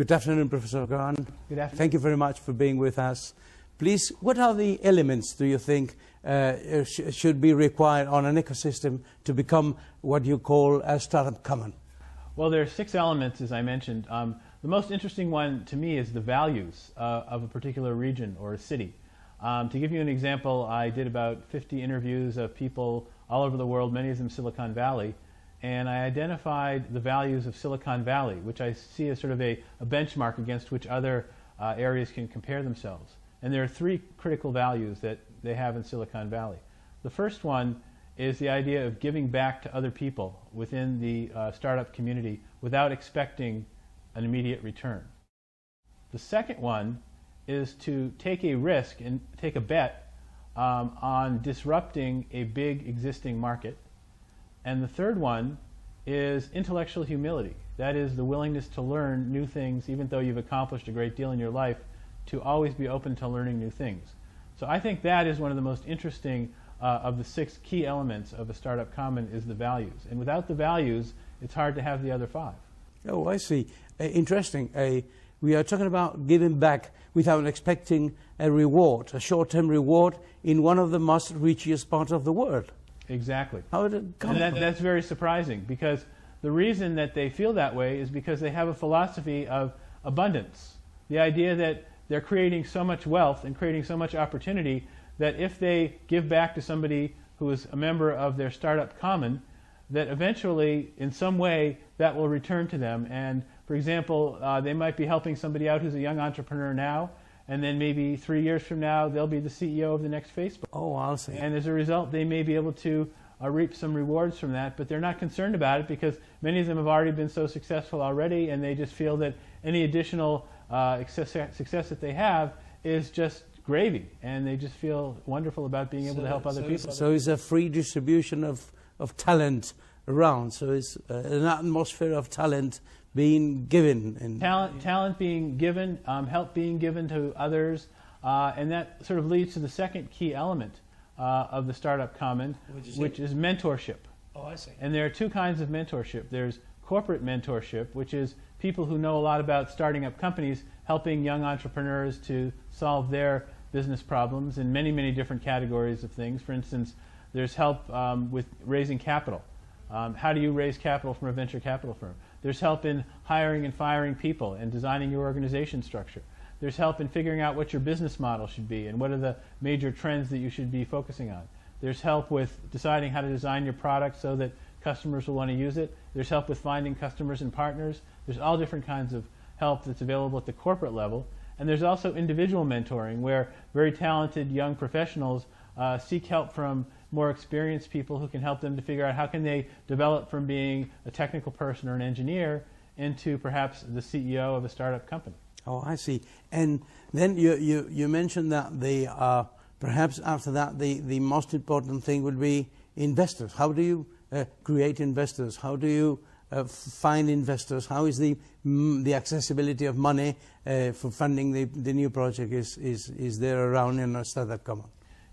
Good afternoon, Professor Cohan. Good afternoon. Thank you very much for being with us. Please, what are the elements, do you think, should be required on an ecosystem to become what you call a startup common? Well, there are 6 elements, as I mentioned. The most interesting one to me is the values of a particular region or a city. To give you an example, I did about 50 interviews of people all over the world, many of them Silicon Valley, and I identified the values of Silicon Valley, which I see as sort of a benchmark against which other areas can compare themselves. And there are 3 critical values that they have in Silicon Valley. The first one is the idea of giving back to other people within the startup community without expecting an immediate return. The second one is to take a risk and take a bet on disrupting a big existing market. And the third one is intellectual humility. That is the willingness to learn new things even though you've accomplished a great deal in your life, to always be open to learning new things. So I think that is one of the most interesting of the 6 key elements of a startup common is the values. And without the values, it's hard to have the other 5. Oh, I see. Interesting. We are talking about giving back without expecting a reward, a short-term reward in one of the most richest parts of the world. Exactly. How did it come? And that's very surprising, because the reason that they feel that way is because they have a philosophy of abundance. The idea that they're creating so much wealth and creating so much opportunity that if they give back to somebody who is a member of their startup common, that eventually, in some way, that will return to them. And for example, they might be helping somebody out who's a young entrepreneur now, and then maybe 3 years from now, they'll be the CEO of the next Facebook. Oh, I'll see. And as a result, they may be able to reap some rewards from that, but they're not concerned about it because many of them have already been so successful already, and they just feel that any additional success that they have is just gravy, and they just feel wonderful about being able to help other people. So it's a free distribution of talent around. So it's an atmosphere of talent being given. And talent being given, help being given to others, and that sort of leads to the second key element of the startup common, which is mentorship. Oh, I see. And there are 2 kinds of mentorship. There's corporate mentorship, which is people who know a lot about starting up companies, helping young entrepreneurs to solve their business problems in many, many different categories of things. For instance, there's help with raising capital. How do you raise capital from a venture capital firm? There's help in hiring and firing people and designing your organization structure. There's help in figuring out what your business model should be and what are the major trends that you should be focusing on. There's help with deciding how to design your product so that customers will want to use it. There's help with finding customers and partners. There's all different kinds of help that's available at the corporate level. And there's also individual mentoring, where very talented young professionals seek help from more experienced people who can help them to figure out how can they develop from being a technical person or an engineer into perhaps the CEO of a startup company. Oh, I see. And then you mentioned that perhaps after that the most important thing would be investors. How do you create investors? How do you find investors? How is the accessibility of money for funding the new project is there around in a startup common?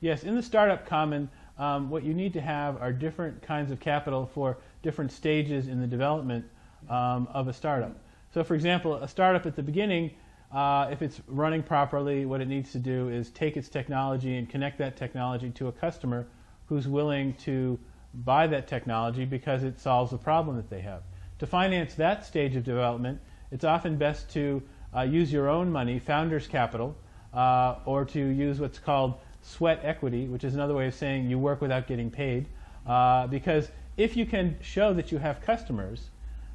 Yes, in the startup common, what you need to have are different kinds of capital for different stages in the development of a startup. So for example, a startup at the beginning, if it's running properly, what it needs to do is take its technology and connect that technology to a customer who's willing to buy that technology because it solves a problem that they have. To finance that stage of development, it's often best to use your own money, founder's capital, or to use what's called sweat equity, which is another way of saying you work without getting paid, because if you can show that you have customers,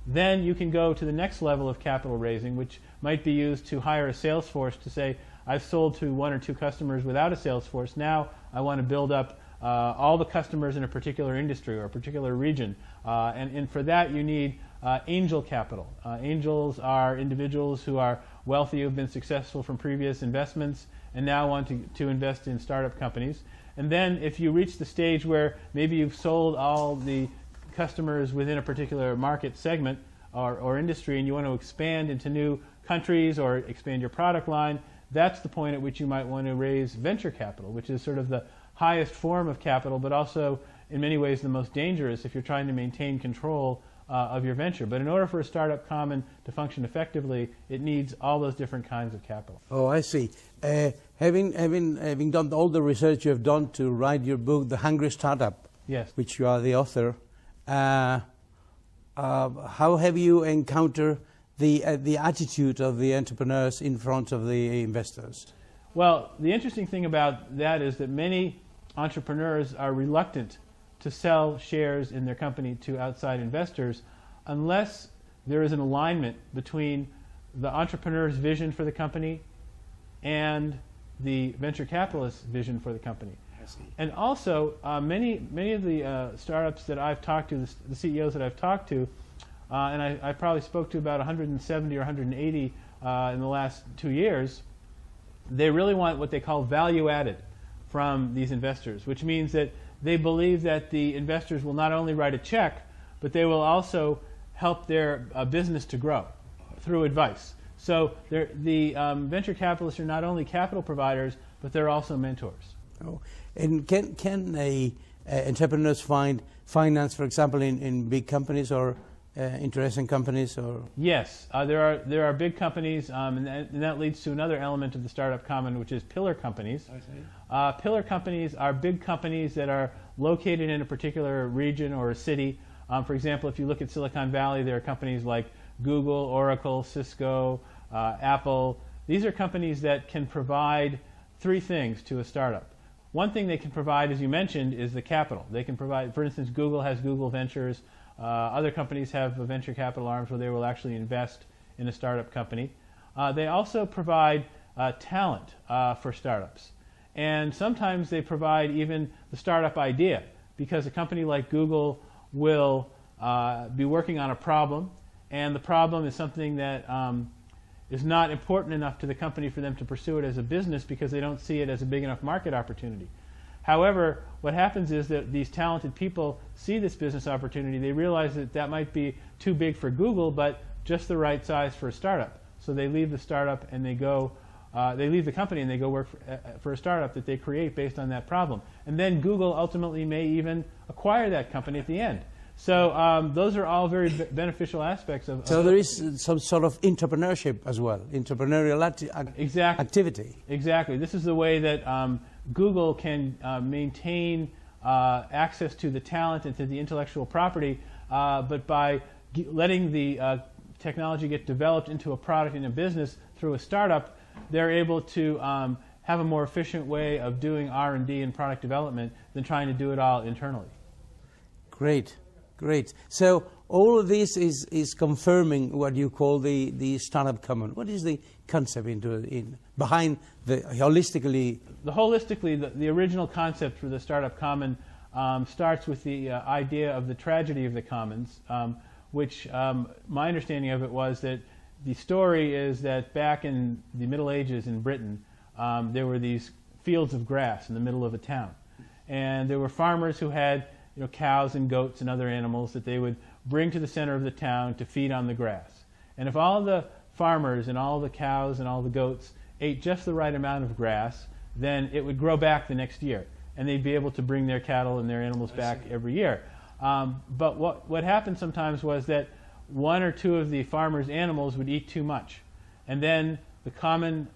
then you can go to the next level of capital raising, which might be used to hire a sales force to say, I've sold to 1 or 2 customers without a sales force, now I want to build up all the customers in a particular industry or a particular region, and for that you need angel capital. Angels are individuals who are wealthy, who have been successful from previous investments and now want to invest in startup companies. And then if you reach the stage where maybe you've sold all the customers within a particular market segment or industry and you want to expand into new countries or expand your product line, that's the point at which you might want to raise venture capital, which is sort of the highest form of capital, but also in many ways the most dangerous if you're trying to maintain control of your venture. But in order for a startup common to function effectively, it needs all those different kinds of capital. Oh, I see. Having done all the research you have done to write your book, The Hungry Startup, Yes. which you are the author, how have you encountered the attitude of the entrepreneurs in front of the investors? Well, the interesting thing about that is that many entrepreneurs are reluctant to sell shares in their company to outside investors unless there is an alignment between the entrepreneur's vision for the company and the venture capitalist's vision for the company. I see. And also, many of the startups that I've talked to, the CEOs that I've talked to, and I probably spoke to about 170 or 180 in the last 2 years, they really want what they call value added from these investors, which means that they believe that the investors will not only write a check, but they will also help their business to grow through advice. So the venture capitalists are not only capital providers, but they're also mentors. Oh. And can entrepreneurs find finance, for example, in big companies or interesting companies? Or Yes, there are big companies, and that leads to another element of the startup common, which is pillar companies. Pillar companies are big companies that are located in a particular region or a city. For example, if you look at Silicon Valley, there are companies like Google, Oracle, Cisco, Apple. These are companies that can provide three things to a startup. One thing they can provide, as you mentioned, is the capital. They can provide, for instance, Google has Google Ventures. Other companies have venture capital arms where they will actually invest in a startup company. They also provide talent for startups. And sometimes they provide even the startup idea, because a company like Google will be working on a problem, and the problem is something that is not important enough to the company for them to pursue it as a business because they don't see it as a big enough market opportunity. However, what happens is that these talented people see this business opportunity. They realize that that might be too big for Google, but just the right size for a startup. So they leave the startup and they go, they leave the company and they go work for a startup that they create based on that problem. And then Google ultimately may even acquire that company at the end. So those are all very beneficial aspects of. So there is some sort of entrepreneurship as well, entrepreneurial activity. Exactly. This is the way that Google can maintain access to the talent and to the intellectual property, but by letting the technology get developed into a product in a business through a startup, they're able to have a more efficient way of doing R&D and product development than trying to do it all internally. Great. Great. So all of this is confirming what you call the startup common. What is the concept behind the holistically? The original concept for the startup common starts with the idea of the tragedy of the commons, which my understanding of it was that the story is that back in the Middle Ages in Britain, there were these fields of grass in the middle of a town, and there were farmers who had cows and goats and other animals that they would bring to the center of the town to feed on the grass. And if all the farmers and all the cows and all the goats ate just the right amount of grass, then it would grow back the next year, and they'd be able to bring their cattle and their animals back every year. But what happened sometimes was that one or two of the farmers' animals would eat too much, and then the common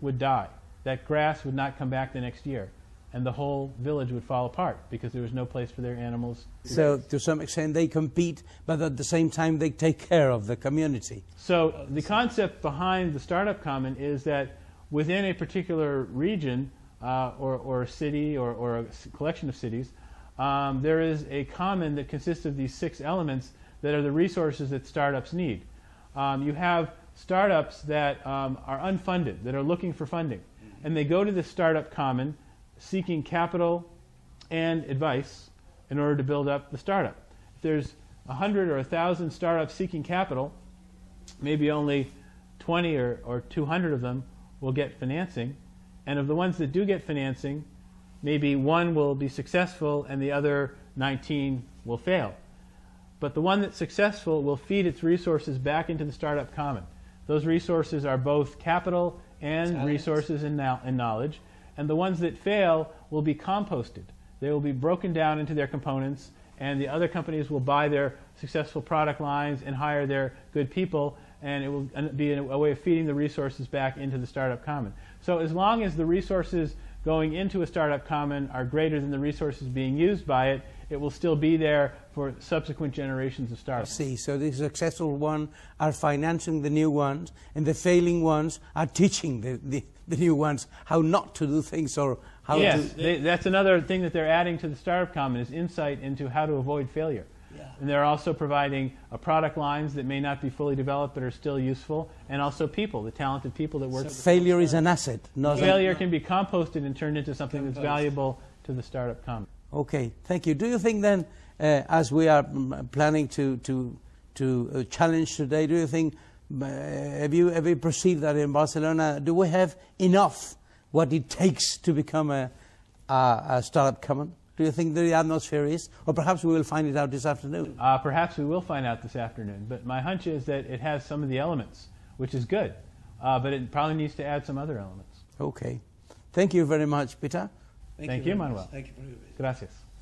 would die. That grass would not come back the next year, and the whole village would fall apart because there was no place for their animals. So to some extent they compete, but at the same time they take care of the community. So the concept behind the startup common is that within a particular region or a city or a collection of cities, there is a common that consists of these 6 elements that are the resources that startups need. You have startups that are unfunded, that are looking for funding, and they go to the startup common seeking capital and advice in order to build up the startup. If there's 100 or 1,000 startups seeking capital, maybe only 20 or 200 of them will get financing, and of the ones that do get financing, maybe 1 will be successful and the other 19 will fail. But the one that's successful will feed its resources back into the startup common. Those resources are both capital and resources and knowledge. And the ones that fail will be composted. They will be broken down into their components and the other companies will buy their successful product lines and hire their good people, and it will be a way of feeding the resources back into the startup common. So as long as the resources going into a startup common are greater than the resources being used by it, it will still be there for subsequent generations of startups. I see. So the successful ones are financing the new ones, and the failing ones are teaching the new ones how not to do things or how to... Yes, that's another thing that they're adding to the startup common is insight into how to avoid failure. Yeah. And they're also providing product lines that may not be fully developed but are still useful, and also people, the talented people that work. So failure is an asset. Failure can be composted and turned into something that's valuable to the startup common. Okay, thank you. Do you think then, as we are planning to challenge today, do you think, have you perceived that in Barcelona, do we have enough what it takes to become a startup common? Do you think the atmosphere is? Or perhaps we will find it out this afternoon. Perhaps we will find out this afternoon. But my hunch is that it has some of the elements, which is good. But it probably needs to add some other elements. Okay. Thank you very much, Peter. Thank you, Manuel. Thank you for your visit. Gracias.